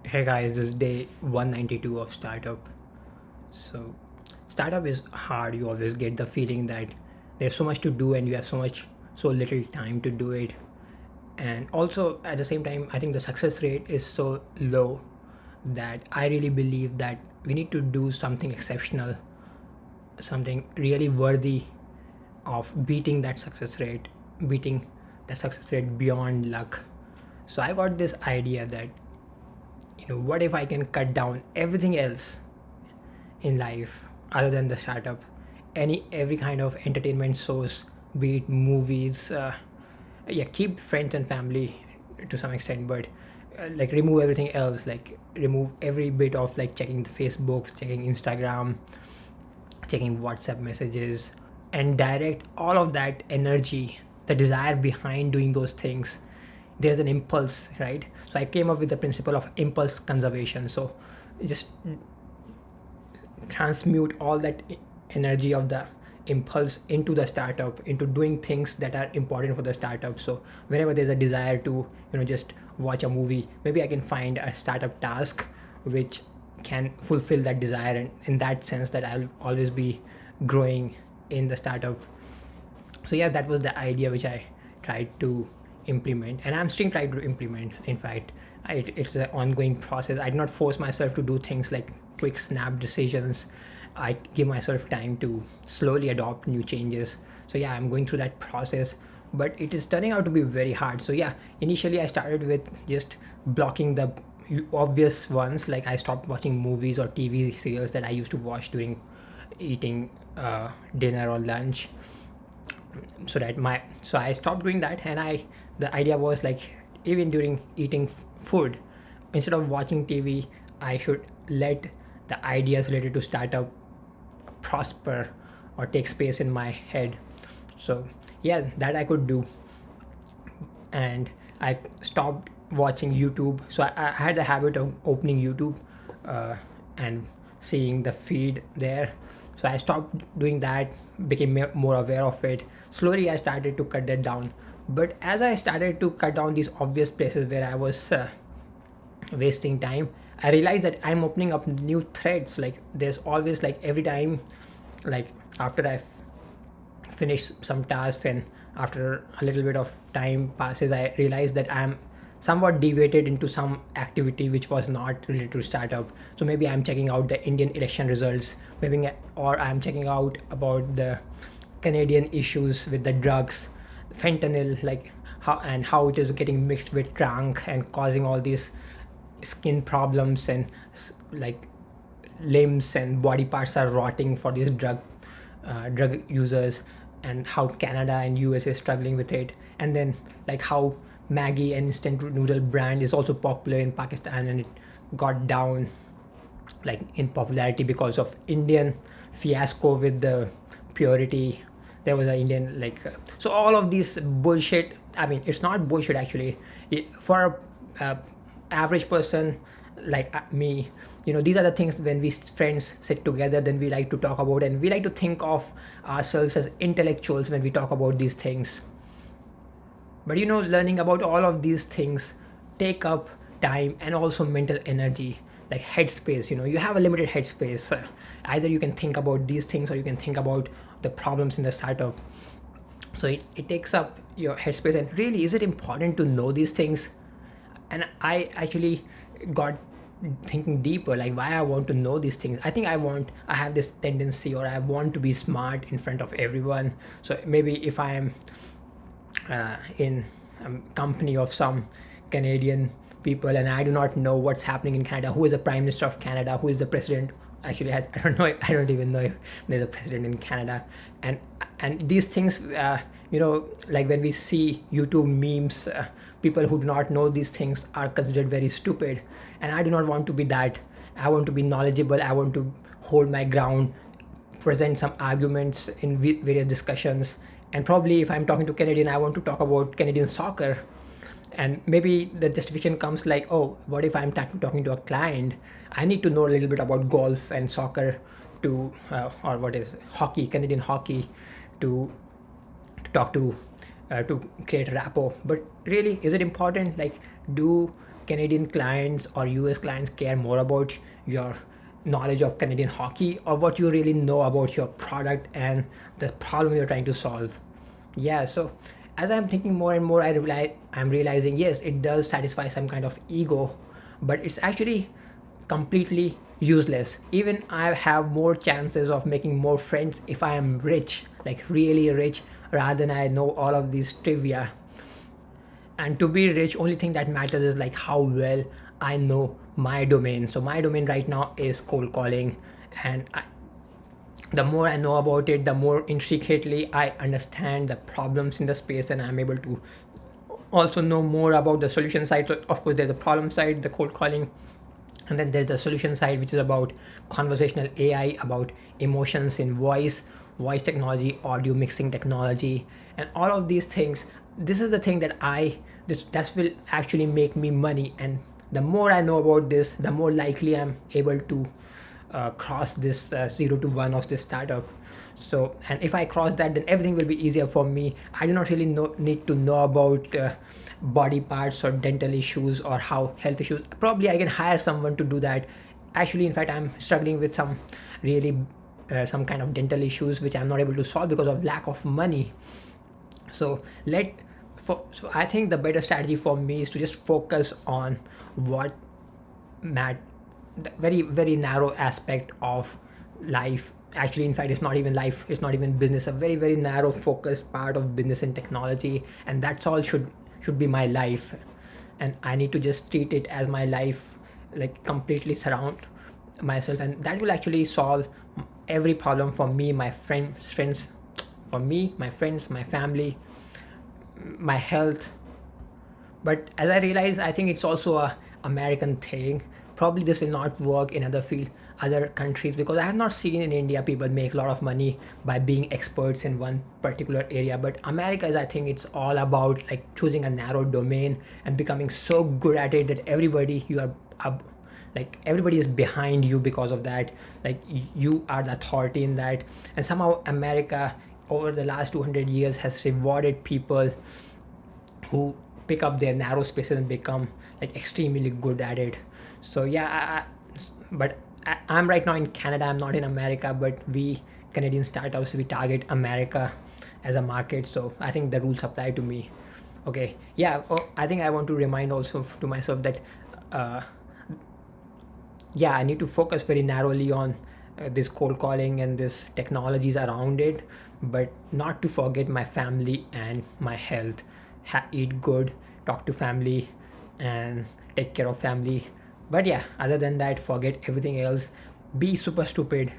Hey guys, this is day 192 of startup. So, startup is hard. You always get the feeling that there's so much to do and you have so little time to do it. And also, at the same time, I think the success rate is so low that I really believe that we need to do something exceptional, something really worthy of beating that success rate beyond luck. So, I got this idea that what if I can cut down everything else in life other than the startup, every kind of entertainment source, be it movies, yeah, keep friends and family to some extent, but like remove everything else, like remove every bit of like checking the Facebook, checking Instagram, checking WhatsApp messages, and direct all of that energy, the desire behind doing those things. There's an impulse, right? So I came up with the principle of impulse conservation. So just transmute all that energy of the impulse into the startup, into doing things that are important for the startup. So whenever there's a desire to just watch a movie, maybe I can find a startup task which can fulfill that desire, and in that sense that I'll always be growing in the startup. So yeah, that was the idea which I tried to implement, and I'm still trying to implement. In fact, it's an ongoing process. I did not force myself to do things like quick snap decisions. I give myself time to slowly adopt new changes. So yeah, I'm going through that process, but it is turning out to be very hard. So yeah, initially I started with just blocking the obvious ones, like I stopped watching movies or TV serials that I used to watch during eating dinner or lunch. So I stopped doing that, and I the idea was like, even during eating food, instead of watching TV, I should let the ideas related to startup prosper or take space in my head. So yeah, that I could do. And I stopped watching YouTube. So I had the habit of opening YouTube and seeing the feed there. So I stopped doing that, became more aware of it. Slowly, I started to cut that down. But as I started to cut down these obvious places where I was wasting time, I realized that I'm opening up new threads. Like there's always, like, every time, like after I finish some tasks, and after a little bit of time passes, I realize that I'm somewhat deviated into some activity which was not related to startup. So maybe I'm checking out the Indian election results, maybe, or I'm checking out about the Canadian issues with the drugs, fentanyl, like how it is getting mixed with trunk and causing all these skin problems, and like limbs and body parts are rotting for these drug users, and how Canada and US is struggling with it. And then, like, how Maggie and instant noodle brand is also popular in Pakistan, and it got down, like, in popularity because of Indian fiasco with the purity. There was an Indian, like, so all of these bullshit. I mean, it's not bullshit actually. For a average person like me, these are the things when we friends sit together, then we like to talk about, and we like to think of ourselves as intellectuals when we talk about these things. But learning about all of these things take up time and also mental energy, like headspace. You have a limited headspace. Either you can think about these things, or you can think about the problems in the startup. So it takes up your headspace. And really, is it important to know these things? And I actually got thinking deeper, like, why I want to know these things. I have this tendency, or I want to be smart in front of everyone. So maybe if I am in a company of some Canadian people, and I do not know what's happening in Canada, who is the Prime Minister of Canada, who is the president. Actually, I don't know. I don't even know if there's a president in Canada. And these things, like when we see YouTube memes, people who do not know these things are considered very stupid. And I do not want to be that. I want to be knowledgeable. I want to hold my ground, present some arguments in various discussions. And probably if I'm talking to Canadian, I want to talk about Canadian soccer. And maybe the justification comes like, oh, what if I'm talking to a client? I need to know a little bit about golf and soccer, to or what is hockey, Canadian hockey, to talk to create rapport. But really, is it important? Like, do Canadian clients or US clients care more about your knowledge of Canadian hockey, or what you really know about your product and the problem you're trying to solve? Yeah, so as I'm thinking more and more, I'm realizing, yes, it does satisfy some kind of ego, but it's actually completely useless. Even I have more chances of making more friends if I am rich, like really rich, rather than I know all of these trivia. And to be rich, only thing that matters is like how well I know my domain. So my domain right now is cold calling, and the more I know about it, the more intricately I understand the problems in the space, and I'm able to also know more about the solution side. So of course there's the problem side, the cold calling, and then there's the solution side, which is about conversational AI, about emotions in voice technology, audio mixing technology, and all of these things. This is the thing that that will actually make me money, and the more I know about this, the more likely I'm able to cross this 0 to 1 of this startup. So, and if I cross that, then everything will be easier for me. I do not really need to know about body parts or dental issues or how health issues. Probably I can hire someone to do that. Actually, in fact, I'm struggling with really some kind of dental issues which I'm not able to solve because of lack of money. So so I think the better strategy for me is to just focus on what mat the very very narrow aspect of life. Actually, in fact, it's not even life, it's not even business, a very very narrow focused part of business and technology, and that's all should be my life. And I need to just treat it as my life, like completely surround myself, and that will actually solve every problem for me, my friends, for me, my friends, my family, my health. But as I realize, I think it's also a American thing. Probably this will not work in other fields, other countries, because I have not seen in India people make a lot of money by being experts in one particular area. But America is, I think, it's all about like choosing a narrow domain and becoming so good at it that like everybody is behind you because of that. Like you are the authority in that, and somehow America over the last 200 years has rewarded people who pick up their narrow spaces and become like extremely good at it. So yeah, I'm right now in Canada, I'm not in America, but we Canadian startups, we target America as a market, so I think the rules apply to me. Okay, yeah. I think I want to remind also to myself that uh, yeah, I need to focus very narrowly on this cold calling and this technologies around it, but not to forget my family and my health. Eat good, talk to family, and take care of family. But yeah, other than that, forget everything else. Be super stupid.